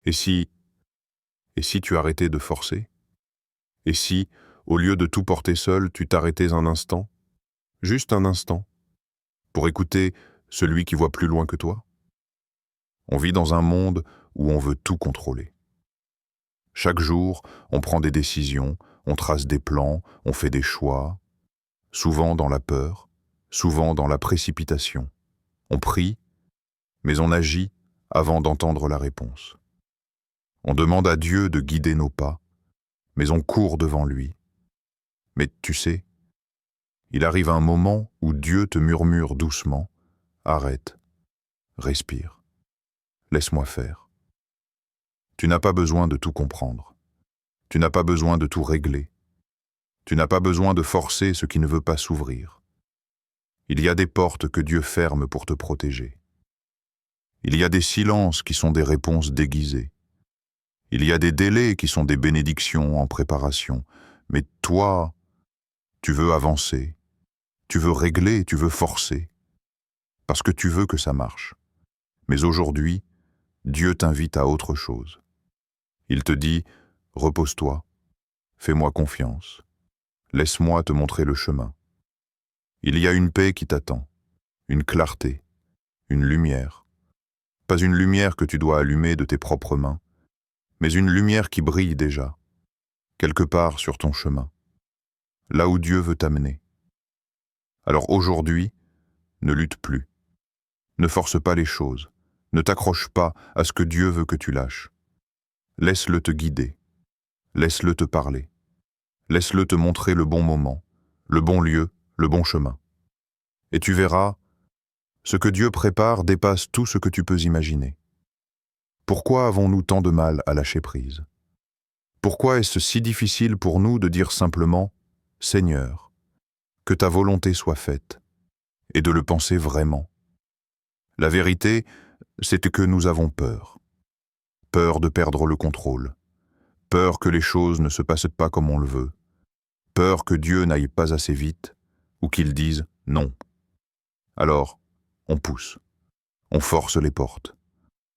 Et si, et si tu arrêtais de forcer? Et si, au lieu de tout porter seul, tu t'arrêtais un instant, juste un instant, pour écouter celui qui voit plus loin que toi? On vit dans un monde où on veut tout contrôler. Chaque jour, on prend des décisions, on trace des plans, on fait des choix, souvent dans la peur, souvent dans la précipitation. On prie, mais on agit avant d'entendre la réponse. On demande à Dieu de guider nos pas, mais on court devant lui. Mais tu sais, il arrive un moment où Dieu te murmure doucement, « Arrête, respire, laisse-moi faire ». Tu n'as pas besoin de tout comprendre. Tu n'as pas besoin de tout régler. Tu n'as pas besoin de forcer ce qui ne veut pas s'ouvrir. Il y a des portes que Dieu ferme pour te protéger. Il y a des silences qui sont des réponses déguisées. Il y a des délais qui sont des bénédictions en préparation. Mais toi, tu veux avancer, tu veux régler, tu veux forcer, parce que tu veux que ça marche. Mais aujourd'hui, Dieu t'invite à autre chose. Il te dit, repose-toi, fais-moi confiance, laisse-moi te montrer le chemin. Il y a une paix qui t'attend, une clarté, une lumière. Pas une lumière que tu dois allumer de tes propres mains, mais une lumière qui brille déjà, quelque part sur ton chemin, là où Dieu veut t'amener. Alors aujourd'hui, ne lutte plus. Ne force pas les choses. Ne t'accroche pas à ce que Dieu veut que tu lâches. Laisse-le te guider. Laisse-le te parler. Laisse-le te montrer le bon moment, le bon lieu, le bon chemin. Et tu verras, ce que Dieu prépare dépasse tout ce que tu peux imaginer. Pourquoi avons-nous tant de mal à lâcher prise? Pourquoi est-ce si difficile pour nous de dire simplement « Seigneur, que ta volonté soit faite » et de le penser vraiment? La vérité, c'est que nous avons peur. Peur de perdre le contrôle. Peur que les choses ne se passent pas comme on le veut. Peur que Dieu n'aille pas assez vite ou qu'il dise non. Alors, on pousse. On force les portes.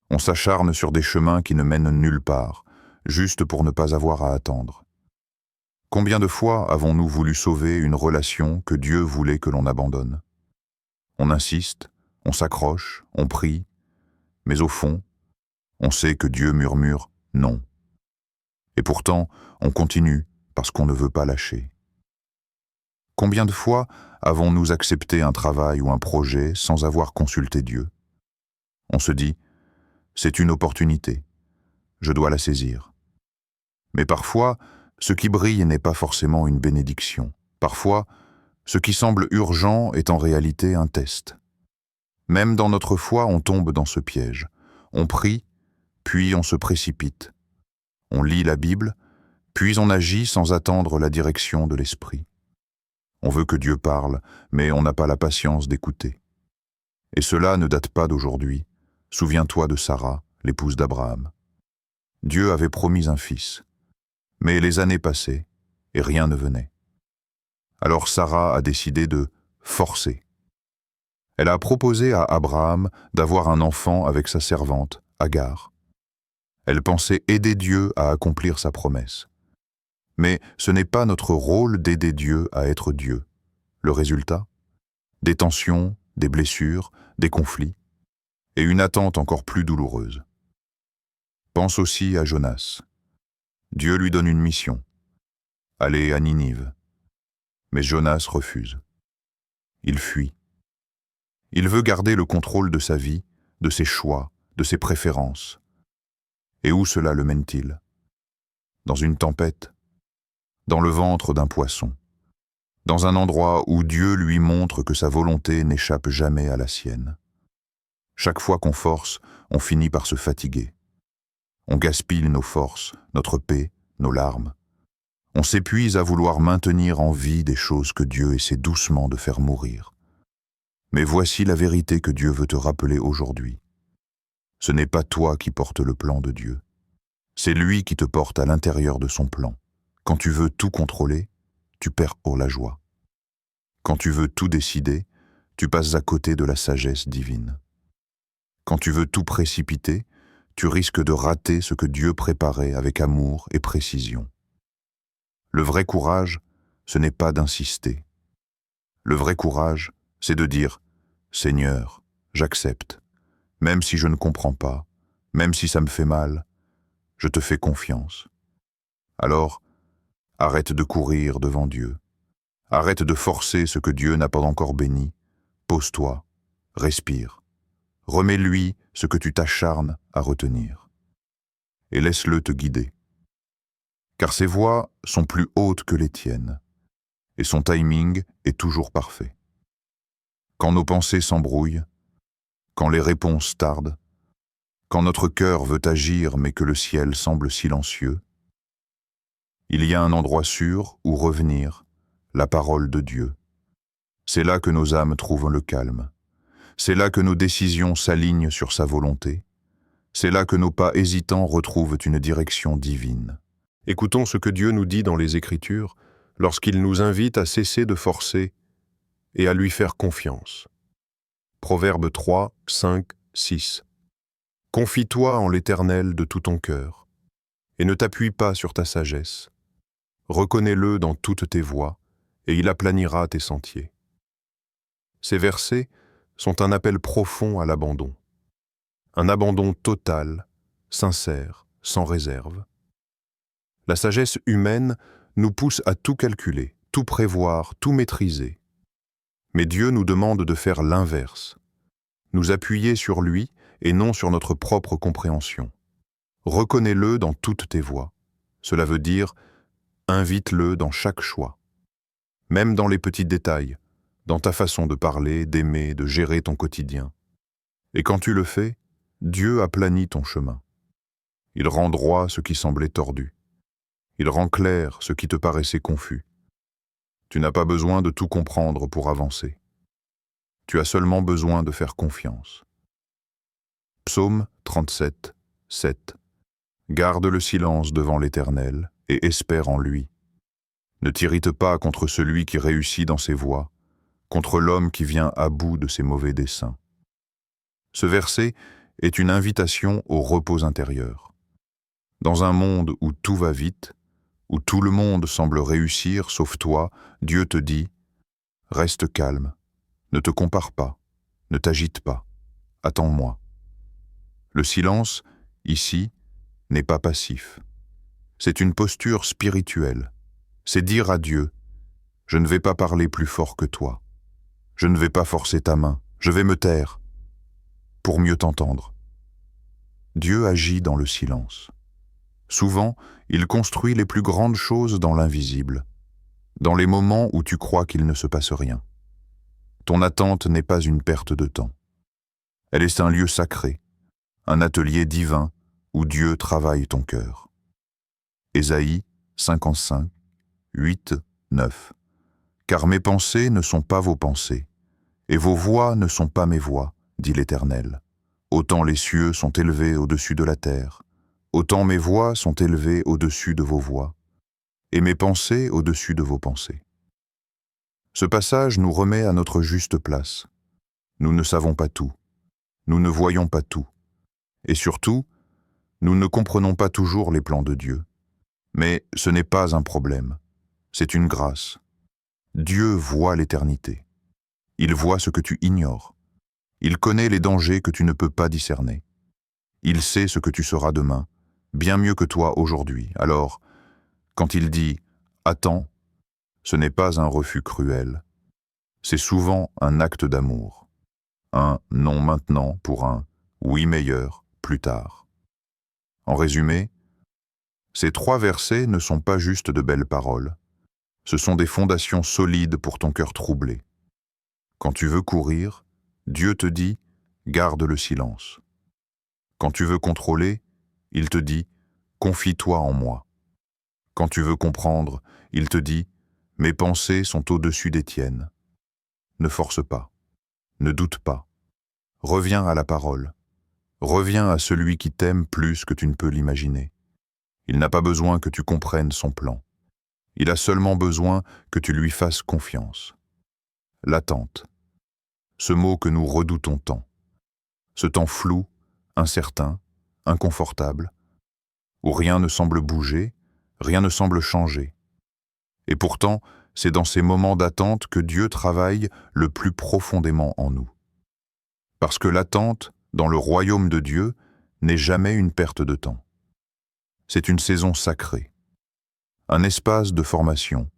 On s'acharne sur des chemins qui ne mènent nulle part, juste pour ne pas avoir à attendre. Combien de fois avons-nous voulu sauver une relation que Dieu voulait que l'on abandonne? On insiste, on s'accroche, on prie, mais au fond, on sait que Dieu murmure « non ». Et pourtant, on continue parce qu'on ne veut pas lâcher. Combien de fois avons-nous accepté un travail ou un projet sans avoir consulté Dieu? On se dit « c'est une opportunité, je dois la saisir ». Mais parfois, ce qui brille n'est pas forcément une bénédiction. Parfois, ce qui semble urgent est en réalité un test. Même dans notre foi, on tombe dans ce piège. On prie, puis on se précipite. On lit la Bible, puis on agit sans attendre la direction de l'Esprit. On veut que Dieu parle, mais on n'a pas la patience d'écouter. Et cela ne date pas d'aujourd'hui. Souviens-toi de Sarah, l'épouse d'Abraham. Dieu avait promis un fils. Mais les années passaient, et rien ne venait. Alors Sarah a décidé de forcer. Elle a proposé à Abraham d'avoir un enfant avec sa servante, Agar. Elle pensait aider Dieu à accomplir sa promesse. Mais ce n'est pas notre rôle d'aider Dieu à être Dieu. Le résultat? Des tensions, des blessures, des conflits, et une attente encore plus douloureuse. Pense aussi à Jonas. Dieu lui donne une mission. Aller à Ninive. Mais Jonas refuse. Il fuit. Il veut garder le contrôle de sa vie, de ses choix, de ses préférences. Et où cela le mène-t-il? Dans une tempête? Dans le ventre d'un poisson? Dans un endroit où Dieu lui montre que sa volonté n'échappe jamais à la sienne? Chaque fois qu'on force, on finit par se fatiguer. On gaspille nos forces, notre paix, nos larmes. On s'épuise à vouloir maintenir en vie des choses que Dieu essaie doucement de faire mourir. Mais voici la vérité que Dieu veut te rappeler aujourd'hui. Ce n'est pas toi qui portes le plan de Dieu. C'est lui qui te porte à l'intérieur de son plan. Quand tu veux tout contrôler, tu perds la joie. Quand tu veux tout décider, tu passes à côté de la sagesse divine. Quand tu veux tout précipiter, tu risques de rater ce que Dieu préparait avec amour et précision. Le vrai courage, ce n'est pas d'insister. Le vrai courage, c'est de dire « Seigneur, j'accepte, même si je ne comprends pas, même si ça me fait mal, je te fais confiance. » Alors, arrête de courir devant Dieu. Arrête de forcer ce que Dieu n'a pas encore béni. Pose-toi, respire. Remets-lui ce que tu t'acharnes à retenir. Et laisse-le te guider. Car ses voies sont plus hautes que les tiennes, et son timing est toujours parfait. Quand nos pensées s'embrouillent, quand les réponses tardent, quand notre cœur veut agir mais que le ciel semble silencieux, il y a un endroit sûr où revenir, la parole de Dieu. C'est là que nos âmes trouvent le calme. C'est là que nos décisions s'alignent sur sa volonté. C'est là que nos pas hésitants retrouvent une direction divine. Écoutons ce que Dieu nous dit dans les Écritures lorsqu'il nous invite à cesser de forcer et à lui faire confiance. Proverbes 3, 5, 6. Confie-toi en l'Éternel de tout ton cœur, et ne t'appuie pas sur ta sagesse. Reconnais-le dans toutes tes voies, et il aplanira tes sentiers. Ces versets sont un appel profond à l'abandon. Un abandon total, sincère, sans réserve. La sagesse humaine nous pousse à tout calculer, tout prévoir, tout maîtriser. Mais Dieu nous demande de faire l'inverse, nous appuyer sur lui et non sur notre propre compréhension. Reconnais-le dans toutes tes voies. Cela veut dire, invite-le dans chaque choix. Même dans les petits détails, dans ta façon de parler, d'aimer, de gérer ton quotidien. Et quand tu le fais, Dieu aplanit ton chemin. Il rend droit ce qui semblait tordu. Il rend clair ce qui te paraissait confus. Tu n'as pas besoin de tout comprendre pour avancer. Tu as seulement besoin de faire confiance. Psaume 37, 7. Garde le silence devant l'Éternel et espère en lui. Ne t'irrite pas contre celui qui réussit dans ses voies, contre l'homme qui vient à bout de ses mauvais desseins. Ce verset est une invitation au repos intérieur. Dans un monde où tout va vite, où tout le monde semble réussir sauf toi, Dieu te dit « Reste calme, ne te compare pas, ne t'agite pas, attends-moi ». Le silence, ici, n'est pas passif. C'est une posture spirituelle. C'est dire à Dieu « Je ne vais pas parler plus fort que toi. Je ne vais pas forcer ta main. Je vais me taire pour mieux t'entendre. » Dieu agit dans le silence. Souvent, il construit les plus grandes choses dans l'invisible, dans les moments où tu crois qu'il ne se passe rien. Ton attente n'est pas une perte de temps. Elle est un lieu sacré, un atelier divin où Dieu travaille ton cœur. Ésaïe 55, 8, 9. Car mes pensées ne sont pas vos pensées, et vos voix ne sont pas mes voix, dit l'Éternel. Autant les cieux sont élevés au-dessus de la terre, autant mes voix sont élevées au-dessus de vos voix, et mes pensées au-dessus de vos pensées. Ce passage nous remet à notre juste place. Nous ne savons pas tout, nous ne voyons pas tout, et surtout, nous ne comprenons pas toujours les plans de Dieu. Mais ce n'est pas un problème, c'est une grâce. Dieu voit l'éternité. Il voit ce que tu ignores. Il connaît les dangers que tu ne peux pas discerner. Il sait ce que tu seras demain, bien mieux que toi aujourd'hui. Alors, quand il dit « Attends », ce n'est pas un refus cruel. C'est souvent un acte d'amour. Un « non maintenant » pour un « oui meilleur » plus tard. En résumé, ces 3 versets ne sont pas juste de belles paroles. Ce sont des fondations solides pour ton cœur troublé. Quand tu veux courir, Dieu te dit « garde le silence ». Quand tu veux contrôler, il te dit « confie-toi en moi ». Quand tu veux comprendre, il te dit « mes pensées sont au-dessus des tiennes ». Ne force pas, ne doute pas. Reviens à la parole. Reviens à celui qui t'aime plus que tu ne peux l'imaginer. Il n'a pas besoin que tu comprennes son plan. Il a seulement besoin que tu lui fasses confiance. L'attente. Ce mot que nous redoutons tant. Ce temps flou, incertain, inconfortable, où rien ne semble bouger, rien ne semble changer. Et pourtant, c'est dans ces moments d'attente que Dieu travaille le plus profondément en nous. Parce que l'attente, dans le royaume de Dieu, n'est jamais une perte de temps. C'est une saison sacrée, un espace de formation,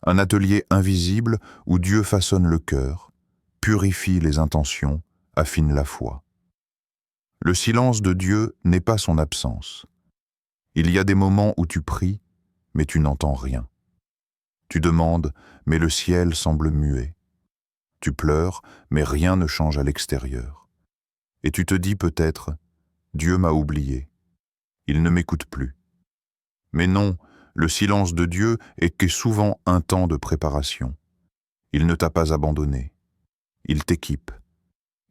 un atelier invisible où Dieu façonne le cœur, purifie les intentions, affine la foi. Le silence de Dieu n'est pas son absence. Il y a des moments où tu pries, mais tu n'entends rien. Tu demandes, mais le ciel semble muet. Tu pleures, mais rien ne change à l'extérieur. Et tu te dis peut-être, Dieu m'a oublié. Il ne m'écoute plus. Mais non, le silence de Dieu est souvent un temps de préparation. Il ne t'a pas abandonné. Il t'équipe.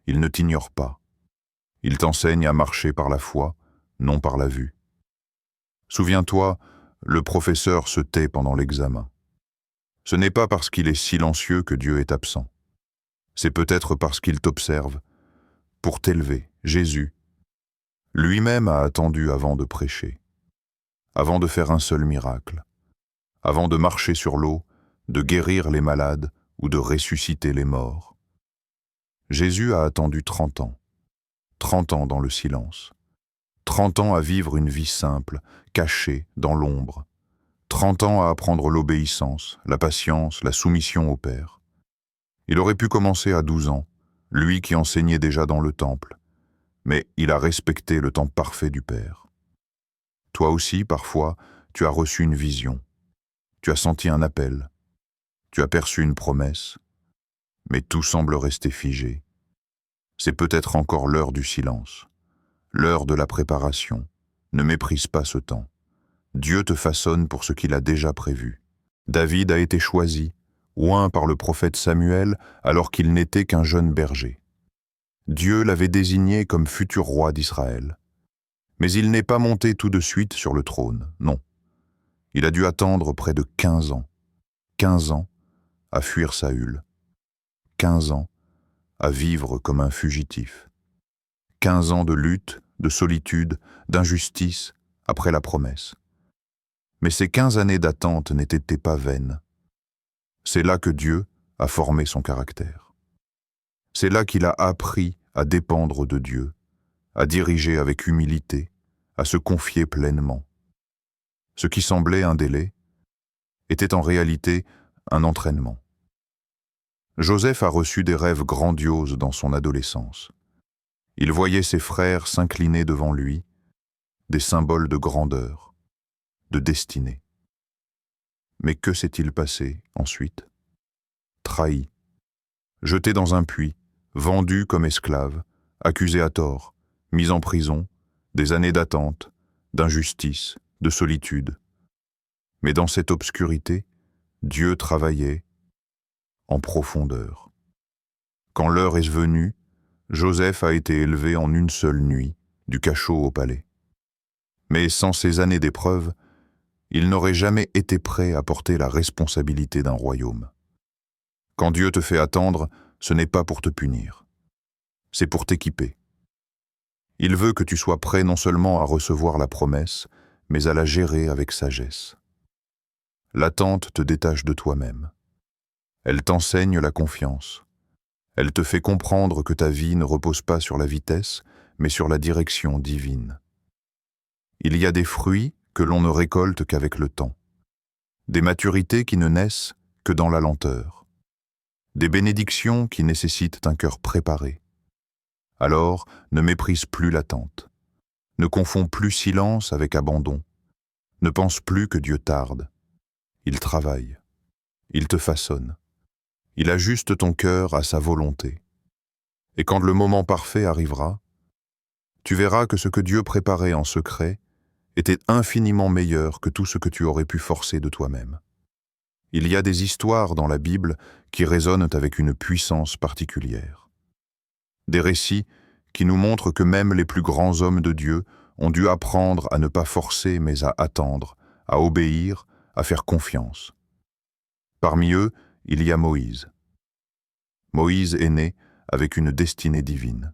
Il ne t'ignore pas. Il t'enseigne à marcher par la foi, non par la vue. Souviens-toi, le professeur se tait pendant l'examen. Ce n'est pas parce qu'il est silencieux que Dieu est absent. C'est peut-être parce qu'il t'observe, pour t'élever. Jésus, lui-même a attendu avant de prêcher, avant de faire un seul miracle, avant de marcher sur l'eau, de guérir les malades ou de ressusciter les morts. Jésus a attendu 30 ans, 30 ans dans le silence, 30 ans à vivre une vie simple, cachée dans l'ombre, 30 ans à apprendre l'obéissance, la patience, la soumission au Père. Il aurait pu commencer à 12 ans, lui qui enseignait déjà dans le temple, mais il a respecté le temps parfait du Père. Toi aussi, parfois, tu as reçu une vision, tu as senti un appel, tu as perçu une promesse, mais tout semble rester figé. C'est peut-être encore l'heure du silence, l'heure de la préparation. Ne méprise pas ce temps. Dieu te façonne pour ce qu'il a déjà prévu. David a été choisi, oint par le prophète Samuel alors qu'il n'était qu'un jeune berger. Dieu l'avait désigné comme futur roi d'Israël. Mais il n'est pas monté tout de suite sur le trône, non. Il a dû attendre près de 15 ans. 15 ans à fuir Saül. 15 ans à vivre comme un fugitif. 15 ans de lutte, de solitude, d'injustice, après la promesse. Mais ces 15 années d'attente n'étaient pas vaines. C'est là que Dieu a formé son caractère. C'est là qu'il a appris à dépendre de Dieu, à diriger avec humilité, à se confier pleinement. Ce qui semblait un délai était en réalité un entraînement. Joseph a reçu des rêves grandioses dans son adolescence. Il voyait ses frères s'incliner devant lui, des symboles de grandeur, de destinée. Mais que s'est-il passé ensuite? Trahi, jeté dans un puits, vendu comme esclave, accusé à tort, mis en prison, des années d'attente, d'injustice, de solitude. Mais dans cette obscurité, Dieu travaillait en profondeur. Quand l'heure est venue, Joseph a été élevé en une seule nuit, du cachot au palais. Mais sans ces années d'épreuve, il n'aurait jamais été prêt à porter la responsabilité d'un royaume. Quand Dieu te fait attendre, ce n'est pas pour te punir, c'est pour t'équiper. Il veut que tu sois prêt non seulement à recevoir la promesse, mais à la gérer avec sagesse. L'attente te détache de toi-même. Elle t'enseigne la confiance. Elle te fait comprendre que ta vie ne repose pas sur la vitesse, mais sur la direction divine. Il y a des fruits que l'on ne récolte qu'avec le temps, des maturités qui ne naissent que dans la lenteur, des bénédictions qui nécessitent un cœur préparé. Alors, ne méprise plus l'attente, ne confonds plus silence avec abandon, ne pense plus que Dieu tarde. Il travaille, il te façonne, il ajuste ton cœur à sa volonté. Et quand le moment parfait arrivera, tu verras que ce que Dieu préparait en secret était infiniment meilleur que tout ce que tu aurais pu forcer de toi-même. Il y a des histoires dans la Bible qui résonnent avec une puissance particulière. Des récits qui nous montrent que même les plus grands hommes de Dieu ont dû apprendre à ne pas forcer mais à attendre, à obéir, à faire confiance. Parmi eux, il y a Moïse. Moïse est né avec une destinée divine.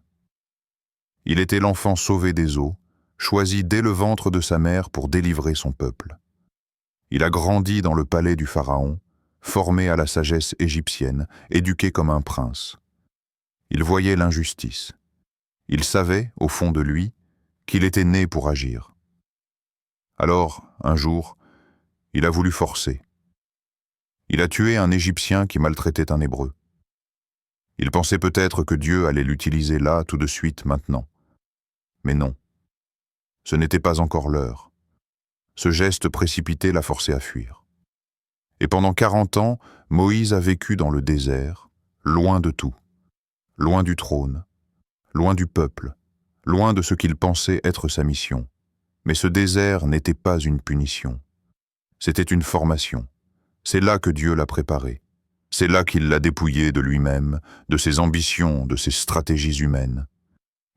Il était l'enfant sauvé des eaux, choisi dès le ventre de sa mère pour délivrer son peuple. Il a grandi dans le palais du Pharaon, formé à la sagesse égyptienne, éduqué comme un prince. Il voyait l'injustice. Il savait, au fond de lui, qu'il était né pour agir. Alors, un jour, il a voulu forcer. Il a tué un Égyptien qui maltraitait un Hébreu. Il pensait peut-être que Dieu allait l'utiliser là, tout de suite, maintenant. Mais non. Ce n'était pas encore l'heure. Ce geste précipité l'a forcé à fuir. Et pendant 40 ans, Moïse a vécu dans le désert, loin de tout, loin du trône, loin du peuple, loin de ce qu'il pensait être sa mission. Mais ce désert n'était pas une punition. C'était une formation. C'est là que Dieu l'a préparé. C'est là qu'il l'a dépouillé de lui-même, de ses ambitions, de ses stratégies humaines.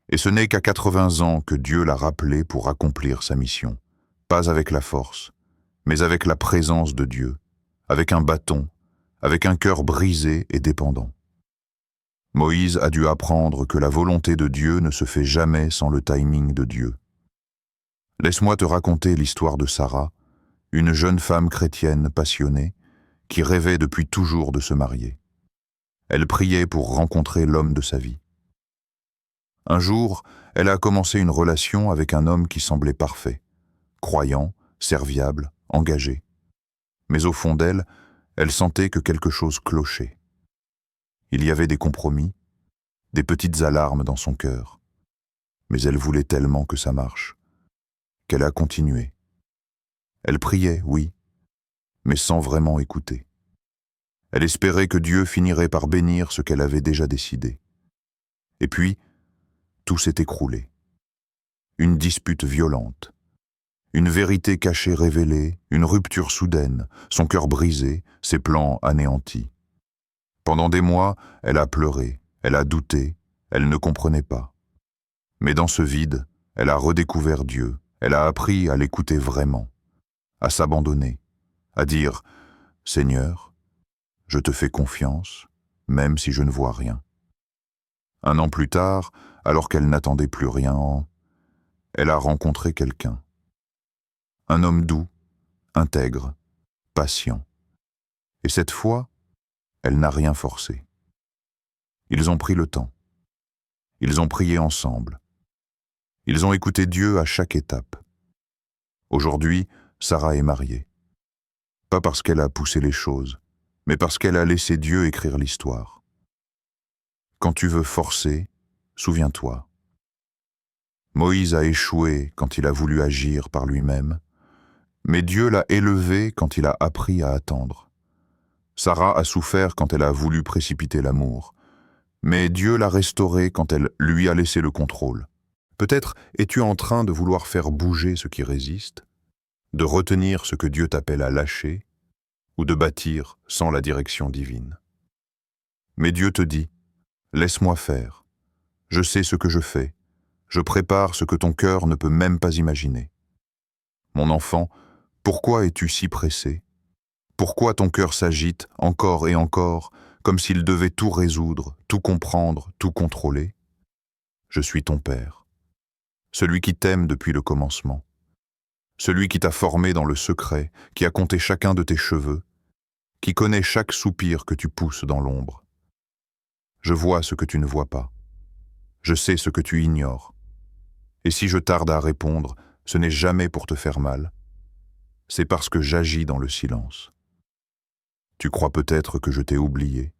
Et ce n'est qu'à 80 ans que Dieu l'a rappelé pour accomplir sa mission. Pas avec la force, mais avec la présence de Dieu, avec un bâton, avec un cœur brisé et dépendant. Moïse a dû apprendre que la volonté de Dieu ne se fait jamais sans le timing de Dieu. Laisse-moi te raconter l'histoire de Sarah, une jeune femme chrétienne passionnée, qui rêvait depuis toujours de se marier. Elle priait pour rencontrer l'homme de sa vie. Un jour, elle a commencé une relation avec un homme qui semblait parfait, croyant, serviable, engagé. Mais au fond d'elle, elle sentait que quelque chose clochait. Il y avait des compromis, des petites alarmes dans son cœur. Mais elle voulait tellement que ça marche, qu'elle a continué. Elle priait, oui, mais sans vraiment écouter. Elle espérait que Dieu finirait par bénir ce qu'elle avait déjà décidé. Et puis, tout s'est écroulé. Une dispute violente, une vérité cachée révélée, une rupture soudaine, son cœur brisé, ses plans anéantis. Pendant des mois, elle a pleuré, elle a douté, elle ne comprenait pas. Mais dans ce vide, elle a redécouvert Dieu, elle a appris à l'écouter vraiment, à s'abandonner, à dire « Seigneur, je te fais confiance, même si je ne vois rien. » Un an plus tard, alors qu'elle n'attendait plus rien, elle a rencontré quelqu'un. Un homme doux, intègre, patient. Et cette fois, elle n'a rien forcé. Ils ont pris le temps. Ils ont prié ensemble. Ils ont écouté Dieu à chaque étape. Aujourd'hui, Sarah est mariée. Pas parce qu'elle a poussé les choses, mais parce qu'elle a laissé Dieu écrire l'histoire. Quand tu veux forcer, souviens-toi. Moïse a échoué quand il a voulu agir par lui-même, mais Dieu l'a élevé quand il a appris à attendre. Sarah a souffert quand elle a voulu précipiter l'amour, mais Dieu l'a restauré quand elle lui a laissé le contrôle. Peut-être es-tu en train de vouloir faire bouger ce qui résiste, de retenir ce que Dieu t'appelle à lâcher, ou de bâtir sans la direction divine. Mais Dieu te dit, laisse-moi faire, je sais ce que je fais, je prépare ce que ton cœur ne peut même pas imaginer. Mon enfant, pourquoi es-tu si pressé? Pourquoi ton cœur s'agite encore et encore, comme s'il devait tout résoudre, tout comprendre, tout contrôler? Je suis ton Père, celui qui t'aime depuis le commencement, celui qui t'a formé dans le secret, qui a compté chacun de tes cheveux, qui connaît chaque soupir que tu pousses dans l'ombre. Je vois ce que tu ne vois pas. Je sais ce que tu ignores. Et si je tarde à répondre, ce n'est jamais pour te faire mal. C'est parce que j'agis dans le silence. Tu crois peut-être que je t'ai oublié,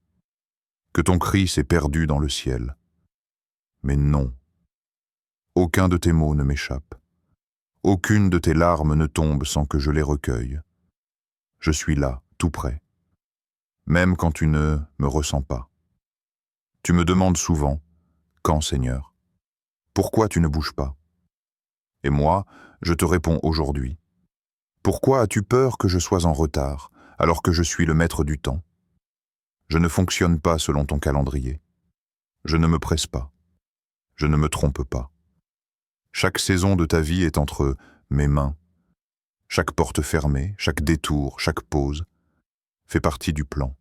que ton cri s'est perdu dans le ciel. Mais non. Aucun de tes mots ne m'échappe. Aucune de tes larmes ne tombe sans que je les recueille. Je suis là, tout près. Même quand tu ne me ressens pas. Tu me demandes souvent, « Quand, Seigneur? Pourquoi tu ne bouges pas ?» Et moi, je te réponds aujourd'hui. Pourquoi as-tu peur que je sois en retard, alors que je suis le maître du temps? Je ne fonctionne pas selon ton calendrier. Je ne me presse pas. Je ne me trompe pas. Chaque saison de ta vie est entre mes mains. Chaque porte fermée, chaque détour, chaque pause fait partie du plan.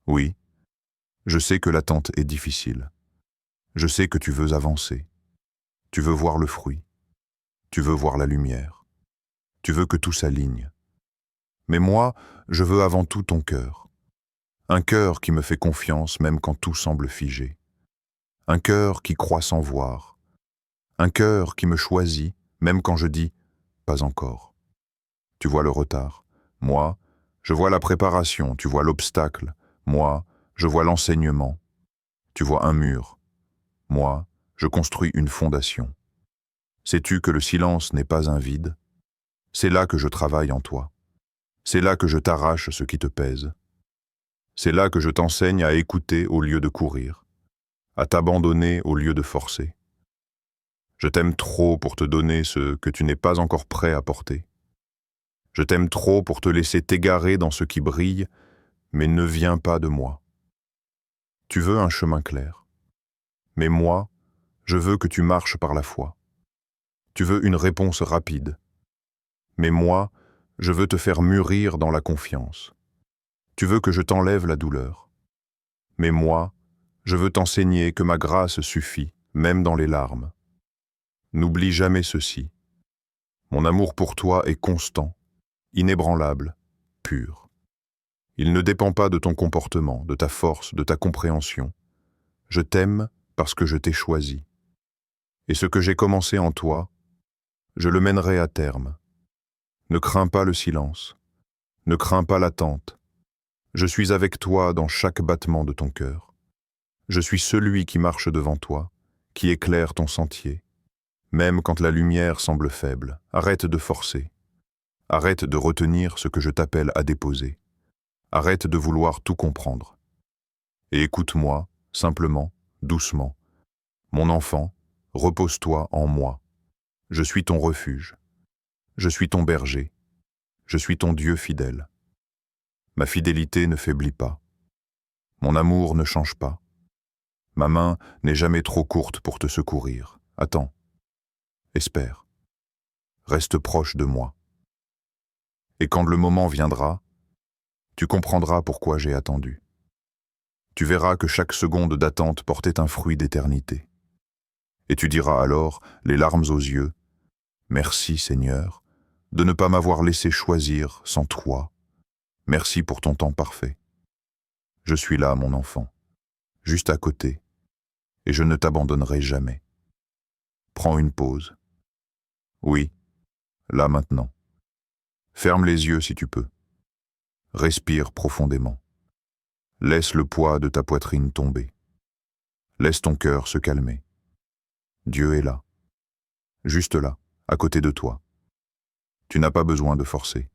Oui, je sais que l'attente est difficile. Je sais que tu veux avancer. Tu veux voir le fruit. tu veux voir la lumière. Tu veux que tout s'aligne. Mais moi, je veux avant tout ton cœur. Un cœur qui me fait confiance même quand tout semble figé. Un cœur qui croit sans voir. Un cœur qui me choisit même quand je dis « pas encore ». Tu vois le retard. Moi, je vois la préparation, tu vois l'obstacle. Moi, je vois l'enseignement. Tu vois un mur. Moi, je construis une fondation. Sais-tu que le silence n'est pas un vide? C'est là que je travaille en toi. C'est là que je t'arrache ce qui te pèse. C'est là que je t'enseigne à écouter au lieu de courir, à t'abandonner au lieu de forcer. Je t'aime trop pour te donner ce que tu n'es pas encore prêt à porter. Je t'aime trop pour te laisser t'égarer dans ce qui brille, mais ne viens pas de moi. Tu veux un chemin clair. Mais moi, je veux que tu marches par la foi. Tu veux une réponse rapide. Mais moi, je veux te faire mûrir dans la confiance. Tu veux que je t'enlève la douleur. Mais moi, je veux t'enseigner que ma grâce suffit, même dans les larmes. N'oublie jamais ceci. Mon amour pour toi est constant, inébranlable, pur. Il ne dépend pas de ton comportement, de ta force, de ta compréhension. Je t'aime parce que je t'ai choisi. Et ce que j'ai commencé en toi, je le mènerai à terme. Ne crains pas le silence. Ne crains pas l'attente. Je suis avec toi dans chaque battement de ton cœur. Je suis celui qui marche devant toi, qui éclaire ton sentier. Même quand la lumière semble faible, arrête de forcer. Arrête de retenir ce que je t'appelle à déposer. Arrête de vouloir tout comprendre. Et écoute-moi, simplement, doucement. Mon enfant, repose-toi en moi. Je suis ton refuge. Je suis ton berger. Je suis ton Dieu fidèle. Ma fidélité ne faiblit pas. Mon amour ne change pas. Ma main n'est jamais trop courte pour te secourir. Attends. Espère. Reste proche de moi. Et quand le moment viendra, tu comprendras pourquoi j'ai attendu. Tu verras que chaque seconde d'attente portait un fruit d'éternité. Et tu diras alors, les larmes aux yeux, « Merci Seigneur, de ne pas m'avoir laissé choisir sans toi. Merci pour ton temps parfait. Je suis là, mon enfant, juste à côté, et je ne t'abandonnerai jamais. Prends une pause. Oui, là maintenant. Ferme les yeux si tu peux. Respire profondément. Laisse le poids de ta poitrine tomber. Laisse ton cœur se calmer. Dieu est là, juste là, à côté de toi. Tu n'as pas besoin de forcer.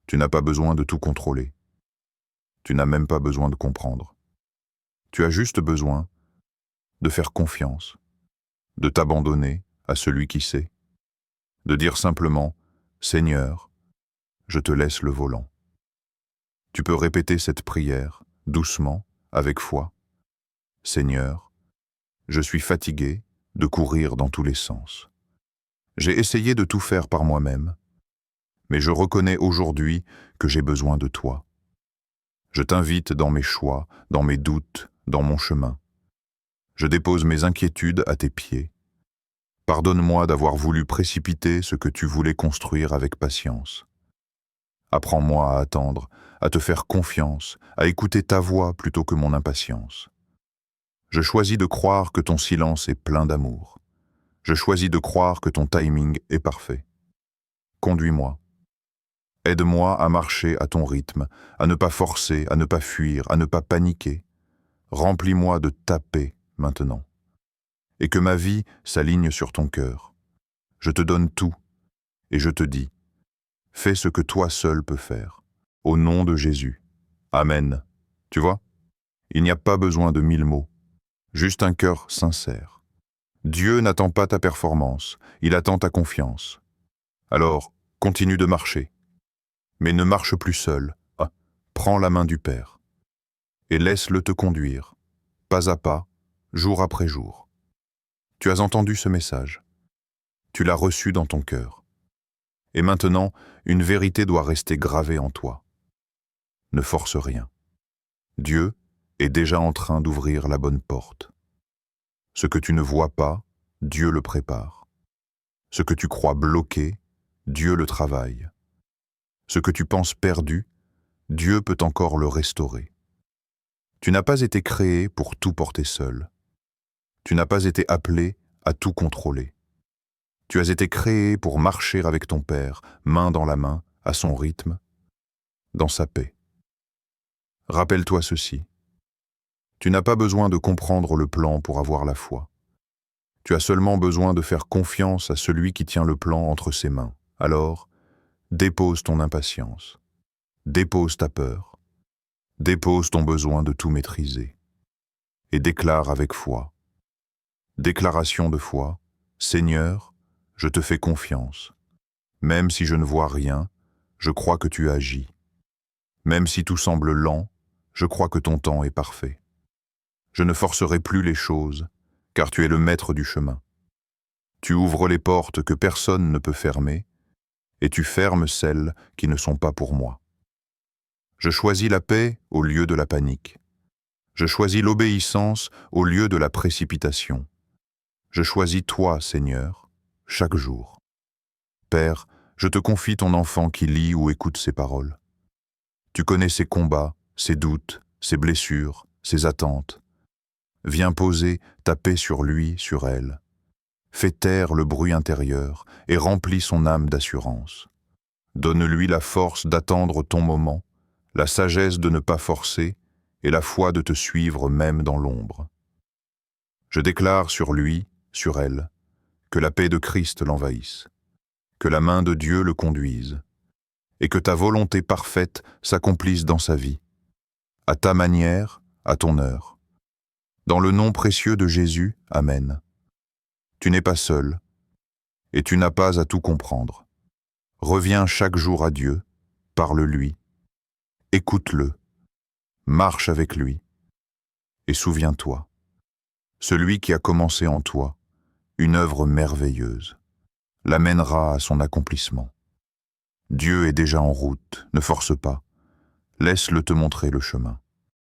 Tu n'as pas besoin de tout contrôler. Tu n'as même pas besoin de comprendre. Tu as juste besoin de faire confiance, de t'abandonner à celui qui sait, de dire simplement « Seigneur, je te laisse le volant ». Tu peux répéter cette prière doucement, avec foi. « Seigneur, je suis fatigué de courir dans tous les sens. J'ai essayé de tout faire par moi-même, mais je reconnais aujourd'hui que j'ai besoin de toi. Je t'invite dans mes choix, dans mes doutes, dans mon chemin. Je dépose mes inquiétudes à tes pieds. Pardonne-moi d'avoir voulu précipiter ce que tu voulais construire avec patience. Apprends-moi à attendre, à te faire confiance, à écouter ta voix plutôt que mon impatience. Je choisis de croire que ton silence est plein d'amour. Je choisis de croire que ton timing est parfait. Conduis-moi. Aide-moi à marcher à ton rythme, à ne pas forcer, à ne pas fuir, à ne pas paniquer. Remplis-moi de ta paix maintenant. Et que ma vie s'aligne sur ton cœur. Je te donne tout, et je te dis, fais ce que toi seul peux faire. Au nom de Jésus. Amen. Tu vois, il n'y a pas besoin de 1000 mots, juste un cœur sincère. Dieu n'attend pas ta performance, il attend ta confiance. Alors, continue de marcher. Mais ne marche plus seul. Prends la main du Père. Et laisse-le te conduire, pas à pas, jour après jour. Tu as entendu ce message. Tu l'as reçu dans ton cœur. Et maintenant, une vérité doit rester gravée en toi. Ne force rien. Dieu est déjà en train d'ouvrir la bonne porte. Ce que tu ne vois pas, Dieu le prépare. Ce que tu crois bloqué, Dieu le travaille. Ce que tu penses perdu, Dieu peut encore le restaurer. Tu n'as pas été créé pour tout porter seul. Tu n'as pas été appelé à tout contrôler. Tu as été créé pour marcher avec ton Père, main dans la main, à son rythme, dans sa paix. Rappelle-toi ceci. Tu n'as pas besoin de comprendre le plan pour avoir la foi. Tu as seulement besoin de faire confiance à celui qui tient le plan entre ses mains. Alors, dépose ton impatience. Dépose ta peur. Dépose ton besoin de tout maîtriser. Et déclare avec foi. Déclaration de foi. Seigneur, je te fais confiance. Même si je ne vois rien, je crois que tu agis. Même si tout semble lent, je crois que ton temps est parfait. Je ne forcerai plus les choses, car tu es le maître du chemin. Tu ouvres les portes que personne ne peut fermer, et tu fermes celles qui ne sont pas pour moi. Je choisis la paix au lieu de la panique. Je choisis l'obéissance au lieu de la précipitation. Je choisis toi, Seigneur, chaque jour. Père, je te confie ton enfant qui lit ou écoute ses paroles. Tu connais ses combats, ses doutes, ses blessures, ses attentes. Viens poser ta paix sur lui, sur elle. Fais taire le bruit intérieur et remplis son âme d'assurance. Donne-lui la force d'attendre ton moment, la sagesse de ne pas forcer et la foi de te suivre même dans l'ombre. Je déclare sur lui, sur elle, que la paix de Christ l'envahisse, que la main de Dieu le conduise, et que ta volonté parfaite s'accomplisse dans sa vie, à ta manière, à ton heure. Dans le nom précieux de Jésus, Amen. Tu n'es pas seul, et tu n'as pas à tout comprendre. Reviens chaque jour à Dieu, parle-lui, écoute-le, marche avec lui, et souviens-toi, celui qui a commencé en toi une œuvre merveilleuse, l'amènera à son accomplissement. Dieu est déjà en route, ne force pas, laisse-le te montrer le chemin.